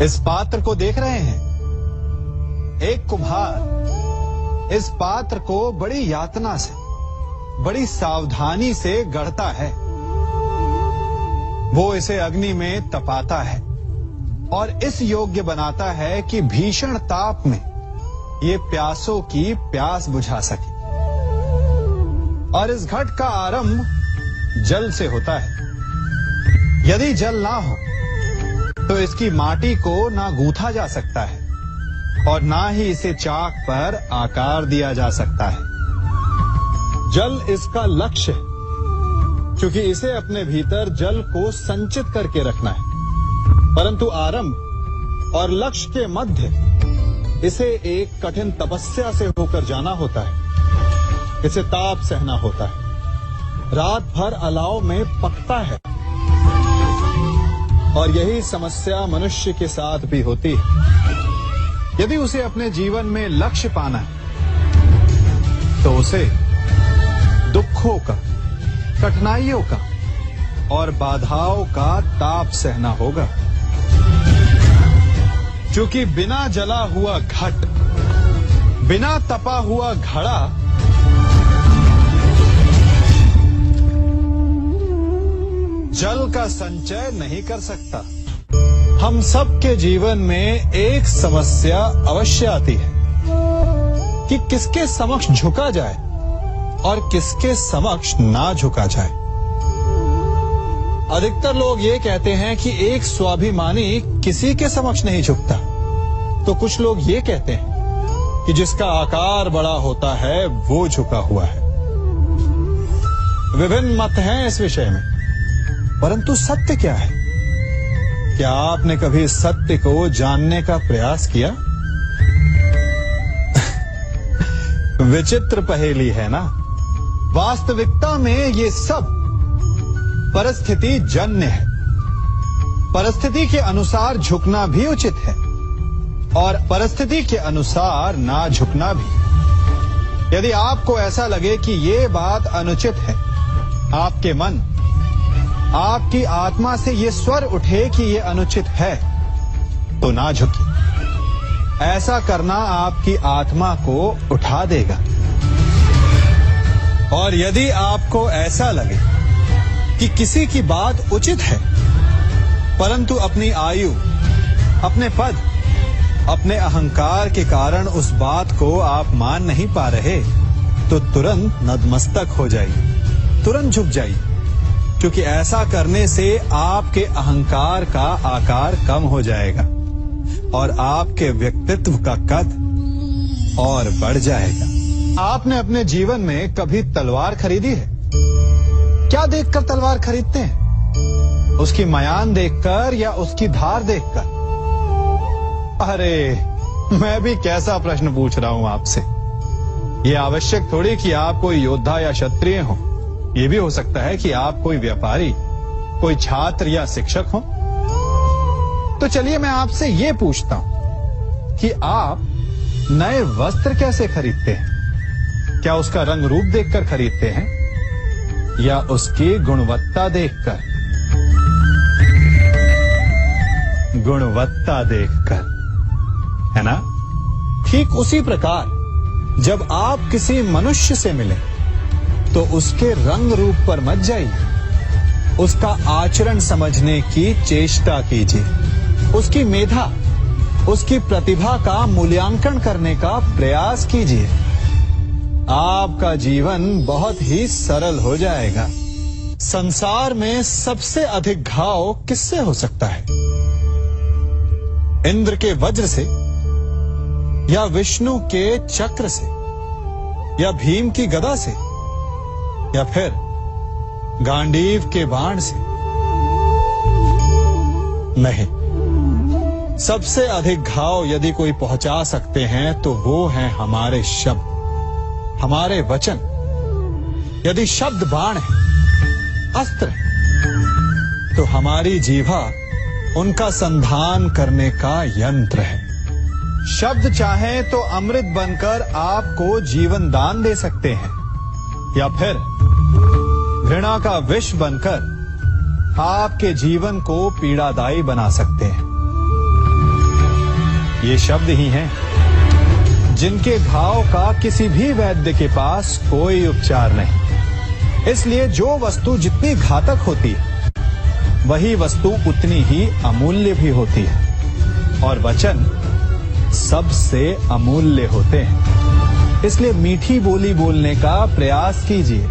इस पात्र को देख रहे हैं? एक कुम्हार इस पात्र को बड़ी यातना से, बड़ी सावधानी से गढ़ता है। वो इसे अग्नि में तपाता है और इस योग्य बनाता है कि भीषण ताप में ये प्यासों की प्यास बुझा सके। और इस घट का आरंभ जल से होता है। यदि जल ना हो तो इसकी माटी को ना गूंथा जा सकता है और ना ही इसे चाक पर आकार दिया जा सकता है। जल इसका लक्ष्य है, क्योंकि इसे अपने भीतर जल को संचित करके रखना है। परंतु आरंभ और लक्ष्य के मध्य इसे एक कठिन तपस्या से होकर जाना होता है। इसे ताप सहना होता है, रात भर अलाव में पकता है। और यही समस्या मनुष्य के साथ भी होती है। यदि उसे अपने जीवन में लक्ष्य पाना है तो उसे दुखों का, कठिनाइयों का और बाधाओं का ताप सहना होगा। क्योंकि बिना जला हुआ घट, बिना तपा हुआ घड़ा जल का संचय नहीं कर सकता। हम सबके जीवन में एक समस्या अवश्य आती है कि किसके समक्ष झुका जाए और किसके समक्ष ना झुका जाए। अधिकतर लोग ये कहते हैं कि एक स्वाभिमानी किसी के समक्ष नहीं झुकता, तो कुछ लोग ये कहते हैं कि जिसका आकार बड़ा होता है वो झुका हुआ है। विभिन्न मत हैं इस विषय में, परंतु सत्य क्या है? क्या आपने कभी सत्य को जानने का प्रयास किया? विचित्र पहेली है ना? वास्तविकता में ये सब परिस्थिति जन्य है। परिस्थिति के अनुसार झुकना भी उचित है और परिस्थिति के अनुसार ना झुकना भी। यदि आपको ऐसा लगे कि ये बात अनुचित है, आपके मन, आपकी आत्मा से ये स्वर उठे कि ये अनुचित है, तो ना झुकिए। ऐसा करना आपकी आत्मा को उठा देगा। और यदि आपको ऐसा लगे कि किसी की बात उचित है, परंतु अपनी आयु, अपने पद, अपने अहंकार के कारण उस बात को आप मान नहीं पा रहे, तो तुरंत नतमस्तक हो जाइए, तुरंत झुक जाइए। क्योंकि ऐसा करने से आपके अहंकार का आकार कम हो जाएगा और आपके व्यक्तित्व का कद और बढ़ जाएगा। आपने अपने जीवन में कभी तलवार खरीदी है? क्या देखकर तलवार खरीदते हैं? उसकी मयान देखकर या उसकी धार देखकर? अरे, मैं भी कैसा प्रश्न पूछ रहा हूं आपसे। ये आवश्यक थोड़ी कि आप कोई योद्धा या क्षत्रिय हो। ये भी हो सकता है कि आप कोई व्यापारी, कोई छात्र या शिक्षक हो। तो चलिए मैं आपसे ये पूछता हूं कि आप नए वस्त्र कैसे खरीदते हैं? क्या उसका रंग रूप देखकर खरीदते हैं या उसकी गुणवत्ता देखकर? गुणवत्ता देखकर, है ना? ठीक उसी प्रकार जब आप किसी मनुष्य से मिले तो उसके रंग रूप पर मत जाइए, उसका आचरण समझने की चेष्टा कीजिए, उसकी मेधा, उसकी प्रतिभा का मूल्यांकन करने का प्रयास कीजिए। आपका जीवन बहुत ही सरल हो जाएगा। संसार में सबसे अधिक घाव किससे हो सकता है? इंद्र के वज्र से या विष्णु के चक्र से या भीम की गदा से या फिर गांडीव के बाण से? नहीं। सबसे अधिक घाव यदि कोई पहुंचा सकते हैं तो वो हैं हमारे शब्द, हमारे वचन। यदि शब्द बाण है, अस्त्र है, तो हमारी जीवा उनका संधान करने का यंत्र है। शब्द चाहे तो अमृत बनकर आपको जीवन दान दे सकते हैं या फिर घृणा का विष बनकर आपके जीवन को पीड़ादायी बना सकते हैं। ये शब्द ही हैं जिनके घाव का किसी भी वैद्य के पास कोई उपचार नहीं। इसलिए जो वस्तु जितनी घातक होती है वही वस्तु उतनी ही अमूल्य भी होती है, और वचन सबसे अमूल्य होते हैं। इसलिए मीठी बोली बोलने का प्रयास कीजिए।